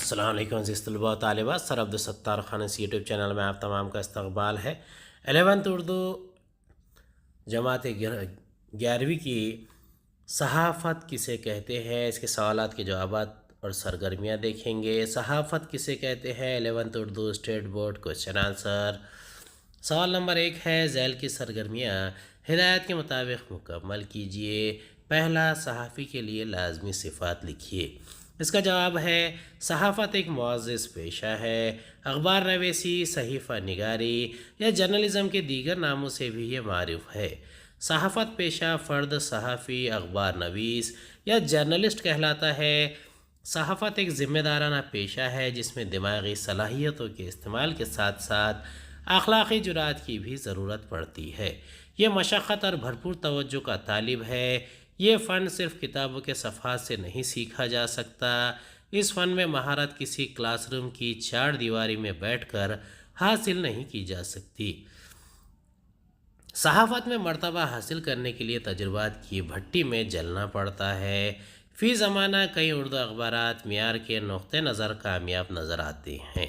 السلام علیکم عزیز طلباء و طالبات، سر عبدالستار خان اس یوٹیوب چینل میں آپ تمام کا استقبال ہے۔ 11th اردو جماعت 11ویں کی صحافت کسے کہتے ہیں، اس کے سوالات کے جوابات اور سرگرمیاں دیکھیں گے۔ صحافت کسے کہتے ہیں، 11th Urdu state board question answer. سوال نمبر 1 ہے، ذیل کی سرگرمیاں ہدایت کے مطابق مکمل کیجیے۔ پہلا، صحافی کے لیے لازمی صفات لکھیے۔ اس کا جواب ہے صحافت ایک معزز پیشہ ہے۔ اخبار نویسی، صحیفہ نگاری یا جرنلزم کے دیگر ناموں سے بھی یہ معروف ہے۔ صحافت پیشہ فرد صحافی، اخبار نویس یا جرنلسٹ کہلاتا ہے۔ صحافت ایک ذمہ دارانہ پیشہ ہے جس میں دماغی صلاحیتوں کے استعمال کے ساتھ ساتھ اخلاقی جرات کی بھی ضرورت پڑتی ہے۔ یہ مشقت اور بھرپور توجہ کا طالب ہے۔ یہ فن صرف کتابوں کے صفحات سے نہیں سیکھا جا سکتا۔ اس فن میں مہارت کسی کلاس روم کی چار دیواری میں بیٹھ کر حاصل نہیں کی جا سکتی۔ صحافت میں مرتبہ حاصل کرنے کے لیے تجربات کی بھٹی میں جلنا پڑتا ہے۔ فی زمانہ کئی اردو اخبارات معیار کے نقطہ نظر کامیاب نظر آتے ہیں۔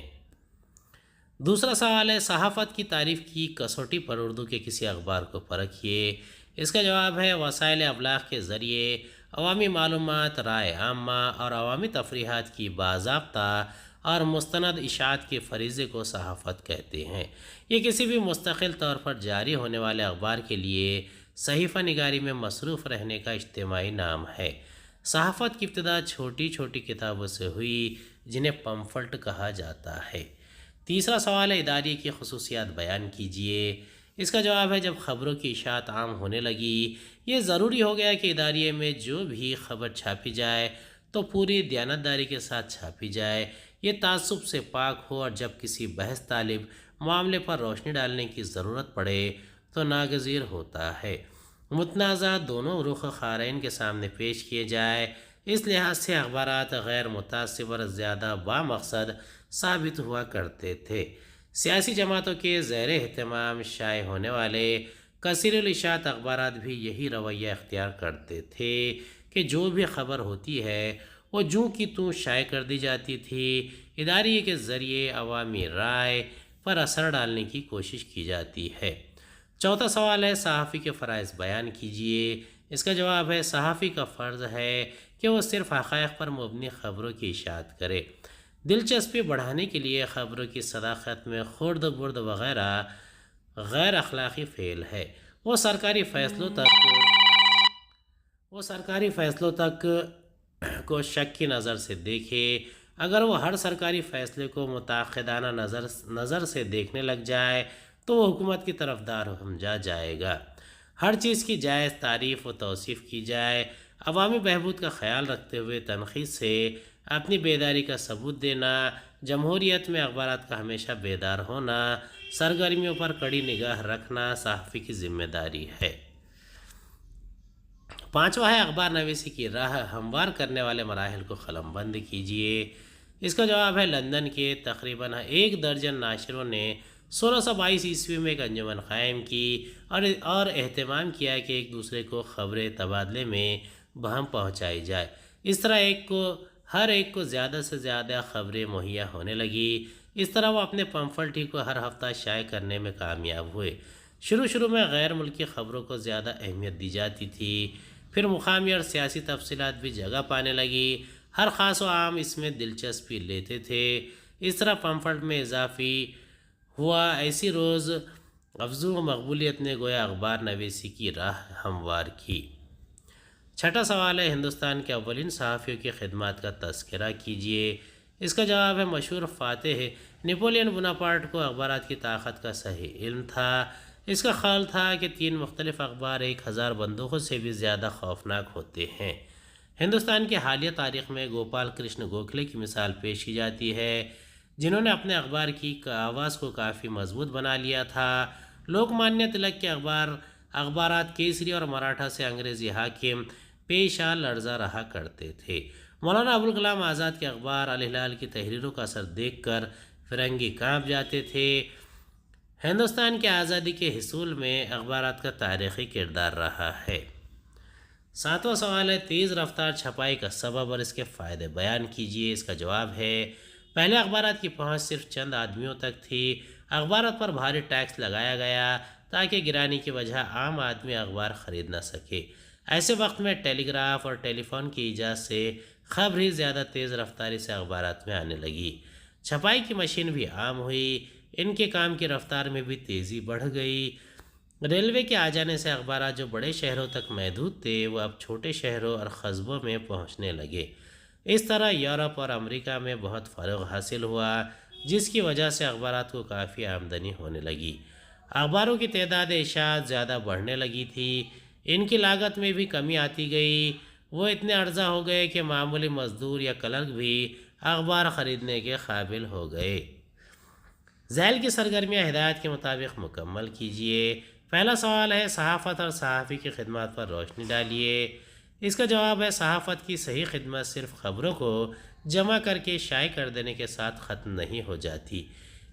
دوسرا سوال ہے، صحافت کی تعریف کی کسوٹی پر اردو کے کسی اخبار کو پرکھیے۔ اس کا جواب ہے وسائل ابلاغ کے ذریعے عوامی معلومات، رائے عامہ اور عوامی تفریحات کی باضابطہ اور مستند اشاعت کے فریضے کو صحافت کہتے ہیں۔ یہ کسی بھی مستقل طور پر جاری ہونے والے اخبار کے لیے صحیفہ نگاری میں مصروف رہنے کا اجتماعی نام ہے۔ صحافت کی ابتدا چھوٹی چھوٹی کتابوں سے ہوئی جنہیں پمفلٹ کہا جاتا ہے۔ تیسرا سوال ہے، اداریے کی خصوصیات بیان کیجیے۔ اس کا جواب ہے جب خبروں کی اشاعت عام ہونے لگی، یہ ضروری ہو گیا کہ اداریے میں جو بھی خبر چھاپی جائے تو پوری دیانتداری کے ساتھ چھاپی جائے، یہ تعصب سے پاک ہو، اور جب کسی بحث طالب معاملے پر روشنی ڈالنے کی ضرورت پڑے تو ناگزیر ہوتا ہے۔ متنازع دونوں رخ قارئین کے سامنے پیش کیے جائے۔ اس لحاظ سے اخبارات غیر متعصب اور زیادہ بامقصد ثابت ہوا کرتے تھے۔ سیاسی جماعتوں کے زیر اہتمام شائع ہونے والے کثیر الاشاعت اخبارات بھی یہی رویہ اختیار کرتے تھے کہ جو بھی خبر ہوتی ہے وہ جوں کی توں شائع کر دی جاتی تھی۔ اداریے کے ذریعے عوامی رائے پر اثر ڈالنے کی کوشش کی جاتی ہے۔ چوتھا سوال ہے، صحافی کے فرائض بیان کیجیے۔ اس کا جواب ہے صحافی کا فرض ہے کہ وہ صرف حقائق پر مبنی خبروں کی اشاعت کرے۔ دلچسپی بڑھانے کے لیے خبروں کی صداقت میں خرد برد وغیرہ غیر اخلاقی فعل ہے۔ وہ سرکاری فیصلوں تک کو شک کی نظر سے دیکھے۔ اگر وہ ہر سرکاری فیصلے کو متعاقدانہ نظر سے دیکھنے لگ جائے تو وہ حکومت کی طرفدار سمجھا جائے گا۔ ہر چیز کی جائز تعریف و توصیف کی جائے۔ عوامی بہبود کا خیال رکھتے ہوئے تنقید سے اپنی بیداری کا ثبوت دینا۔ جمہوریت میں اخبارات کا ہمیشہ بیدار ہونا، سرگرمیوں پر کڑی نگاہ رکھنا صحافی کی ذمہ داری ہے۔ پانچواں ہے، اخبار نویسی کی راہ ہموار کرنے والے مراحل کو قلم بند کیجیے۔ اس کا جواب ہے لندن کے تقریباً 1 درجن ناشروں نے 1622 عیسوی میں ایک انجمن قائم کی اور اہتمام کیا کہ ایک دوسرے کو خبریں تبادلے میں بہم پہنچائی جائے۔ اس طرح ہر ایک کو زیادہ سے زیادہ خبریں مہیا ہونے لگی۔ اس طرح وہ اپنے پمفلٹ ہی کو ہر ہفتہ شائع کرنے میں کامیاب ہوئے۔ شروع میں غیر ملکی خبروں کو زیادہ اہمیت دی جاتی تھی، پھر مقامی اور سیاسی تفصیلات بھی جگہ پانے لگی۔ ہر خاص و عام اس میں دلچسپی لیتے تھے۔ اس طرح پمفلٹ میں اضافی ہوا۔ ایسی روز افزوں مقبولیت نے گویا اخبار نویسی کی راہ ہموار کی۔ چھٹا سوال ہے، ہندوستان کے اولین صحافیوں کی خدمات کا تذکرہ کیجیے۔ اس کا جواب ہے مشہور فاتح نپولین بوناپارٹ کو اخبارات کی طاقت کا صحیح علم تھا۔ اس کا خیال تھا کہ 3 مختلف اخبار 1000 بندوقوں سے بھی زیادہ خوفناک ہوتے ہیں۔ ہندوستان کی حالیہ تاریخ میں گوپال کرشن گوکھلے کی مثال پیش کی جاتی ہے، جنہوں نے اپنے اخبار کی آواز کو کافی مضبوط بنا لیا تھا۔ لوک مانیہ تلک کے اخبارات کیسری اور مراٹھا سے انگریزی حاکم پیشہ لرزہ رہا کرتے تھے۔ مولانا ابوالکلام آزاد کے اخبار الہلال کی تحریروں کا اثر دیکھ کر فرنگی کانپ جاتے تھے۔ ہندوستان کی آزادی کے حصول میں اخبارات کا تاریخی کردار رہا ہے۔ ساتواں سوال ہے، تیز رفتار چھپائی کا سبب اور اس کے فائدے بیان کیجیے۔ اس کا جواب ہے پہلے اخبارات کی پہنچ صرف چند آدمیوں تک تھی۔ اخبارات پر بھاری ٹیکس لگایا گیا تاکہ گرانی کی وجہ عام آدمی اخبار خرید نہ سکے۔ ایسے وقت میں ٹیلی گراف اور ٹیلی فون کی ایجاد سے خبر ہی زیادہ تیز رفتاری سے اخبارات میں آنے لگی۔ چھپائی کی مشین بھی عام ہوئی، ان کے کام کی رفتار میں بھی تیزی بڑھ گئی۔ ریلوے کے آ جانے سے اخبارات جو بڑے شہروں تک محدود تھے وہ اب چھوٹے شہروں اور قصبوں میں پہنچنے لگے۔ اس طرح یورپ اور امریکہ میں بہت فروغ حاصل ہوا، جس کی وجہ سے اخبارات کو کافی آمدنی ہونے لگی۔ اخباروں کی تعداد اشاعت زیادہ بڑھنے لگی تھی، ان کی لاگت میں بھی کمی آتی گئی۔ وہ اتنے ارزاں ہو گئے کہ معمولی مزدور یا کلرک بھی اخبار خریدنے کے قابل ہو گئے۔ ذیل کی سرگرمیاں ہدایت کے مطابق مکمل کیجیے۔ پہلا سوال ہے، صحافت اور صحافی کی خدمات پر روشنی ڈالیے۔ اس کا جواب ہے، صحافت کی صحیح خدمت صرف خبروں کو جمع کر کے شائع کر دینے کے ساتھ ختم نہیں ہو جاتی۔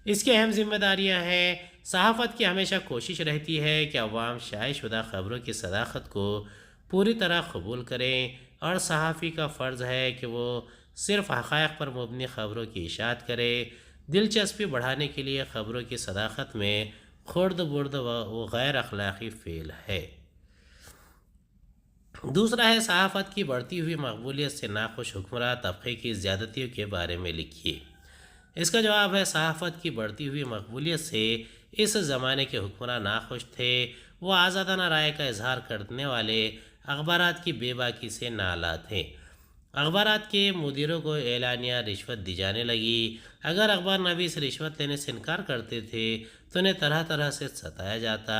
اس کی اہم ذمہ داریاں ہیں۔ صحافت کی ہمیشہ کوشش رہتی ہے کہ عوام شائع شدہ خبروں کی صداقت کو پوری طرح قبول کریں، اور صحافی کا فرض ہے کہ وہ صرف حقائق پر مبنی خبروں کی اشاعت کرے۔ دلچسپی بڑھانے کے لیے خبروں کی صداقت میں خرد برد و غیر اخلاقی فعل ہے۔ دوسرا ہے، صحافت کی بڑھتی ہوئی مقبولیت سے ناخوش حکمراں طبقے کی زیادتیوں کے بارے میں لکھیے۔ اس کا جواب ہے، صحافت کی بڑھتی ہوئی مقبولیت سے اس زمانے کے حکمراں ناخوش تھے۔ وہ آزادانہ رائے کا اظہار کرنے والے اخبارات کی بے باکی سے نالاں تھے۔ اخبارات کے مدیروں کو اعلانیہ رشوت دی جانے لگی۔ اگر اخبار نویس رشوت لینے سے انکار کرتے تھے تو انہیں طرح طرح سے ستایا جاتا،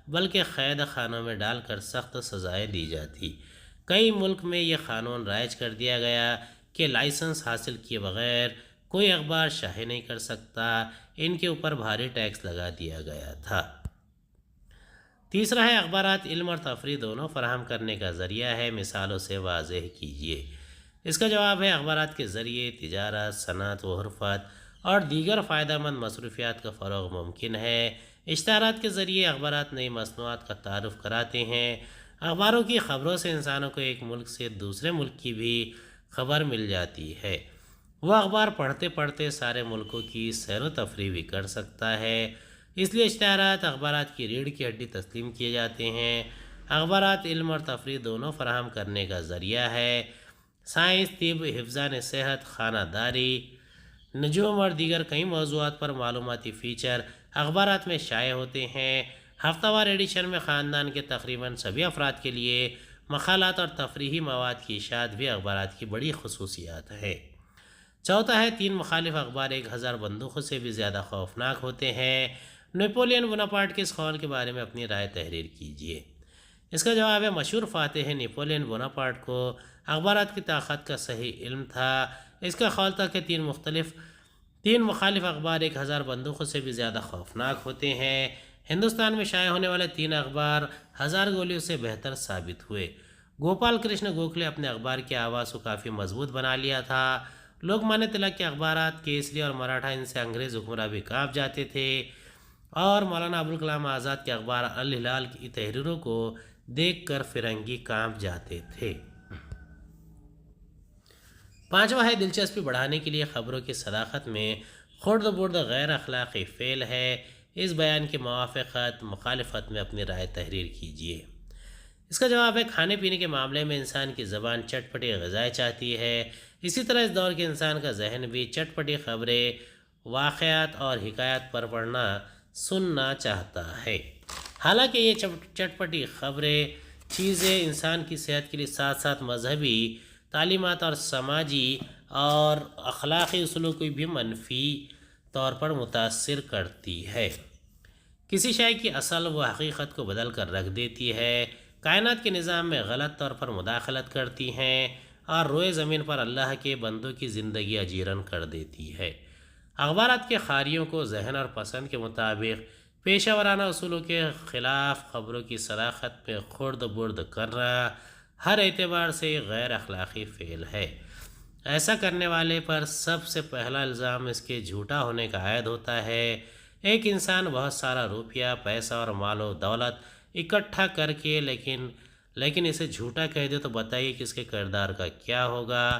بلکہ قید خانوں میں ڈال کر سخت سزائیں دی جاتی۔ کئی ملک میں یہ قانون رائج کر دیا گیا کہ لائسنس حاصل کیے بغیر کوئی اخبار شائع نہیں کر سکتا۔ ان کے اوپر بھاری ٹیکس لگا دیا گیا تھا۔ تیسرا ہے، اخبارات علم اور تفریح دونوں فراہم کرنے کا ذریعہ ہے، مثالوں سے واضح کیجیے۔ اس کا جواب ہے، اخبارات کے ذریعے تجارت، صنعت و حرفت اور دیگر فائدہ مند مصروفیات کا فروغ ممکن ہے۔ اشتہارات کے ذریعے اخبارات نئی مصنوعات کا تعارف کراتے ہیں۔ اخباروں کی خبروں سے انسانوں کو ایک ملک سے دوسرے ملک کی بھی خبر مل جاتی ہے۔ وہ اخبار پڑھتے پڑھتے سارے ملکوں کی سیر و تفریح بھی کر سکتا ہے۔ اس لیے اشتہارات اخبارات کی ریڑھ کی ہڈی تسلیم کیے جاتے ہیں۔ اخبارات علم اور تفریح دونوں فراہم کرنے کا ذریعہ ہے۔ سائنس، طب، حفظان صحت، خانہ داری، نجوم اور دیگر کئی موضوعات پر معلوماتی فیچر اخبارات میں شائع ہوتے ہیں۔ ہفتہ وار ایڈیشن میں خاندان کے تقریباً سبھی افراد کے لیے مقالات اور تفریحی مواد کی اشاعت بھی اخبارات کی بڑی خصوصیات ہے۔ چوتھا ہے، 3 مخالف اخبار 1000 بندوقوں سے بھی زیادہ خوفناک ہوتے ہیں۔ نیپولین بوناپارٹ کے اس قول کے بارے میں اپنی رائے تحریر کیجیے۔ اس کا جواب ہے، مشہور فاتح نیپولین بوناپارٹ کو اخبارات کی طاقت کا صحیح علم تھا۔ اس کا قول تھا کہ 3 مخالف اخبار 1000 بندوقوں سے بھی زیادہ خوفناک ہوتے ہیں۔ ہندوستان میں شائع ہونے والے 3 اخبار 1000 گولیوں سے بہتر ثابت ہوئے۔ گوپال کرشن گوکھلے اپنے اخبار کی آواز کو کافی مضبوط بنا لیا تھا۔ لوکمانیہ تلک کے اخبارات کیسری اور مراٹھا، ان سے انگریز حکمراں بھی کانپ جاتے تھے، اور مولانا ابوالکلام آزاد کے اخبار الہلال کی تحریروں کو دیکھ کر فرنگی کانپ جاتے تھے۔ پانچواں ہے، دلچسپی بڑھانے کے لیے خبروں کی صداقت میں خرد برد غیر اخلاقی فعل ہے۔ اس بیان کے موافقت مخالفت میں اپنی رائے تحریر کیجیے۔ اس کا جواب ہے، کھانے پینے کے معاملے میں انسان کی زبان چٹپٹی غذائیں چاہتی ہے، اسی طرح اس دور کے انسان کا ذہن بھی چٹپٹی خبریں، واقعات اور حکایات پر پڑھنا سننا چاہتا ہے۔ حالانکہ یہ چٹپٹی خبریں چیزیں انسان کی صحت کے لیے ساتھ ساتھ مذہبی تعلیمات اور سماجی اور اخلاقی اصولوں کو بھی منفی طور پر متاثر کرتی ہے۔ کسی شے کی اصل و حقیقت کو بدل کر رکھ دیتی ہے، کائنات کے نظام میں غلط طور پر مداخلت کرتی ہیں، اور روئے زمین پر اللہ کے بندوں کی زندگی اجیرن کر دیتی ہے۔ اخبارات کے قاریوں کو ذہن اور پسند کے مطابق پیشہ ورانہ اصولوں کے خلاف خبروں کی صداقت میں خرد برد کرنا ہر اعتبار سے غیر اخلاقی فعل ہے۔ ایسا کرنے والے پر سب سے پہلا الزام اس کے جھوٹا ہونے کا عائد ہوتا ہے۔ ایک انسان بہت سارا روپیہ، پیسہ اور مال و دولت اکٹھا کر کے لیکن اسے جھوٹا کہہ دے تو بتائیے کہ اس کے کردار کا کیا ہوگا۔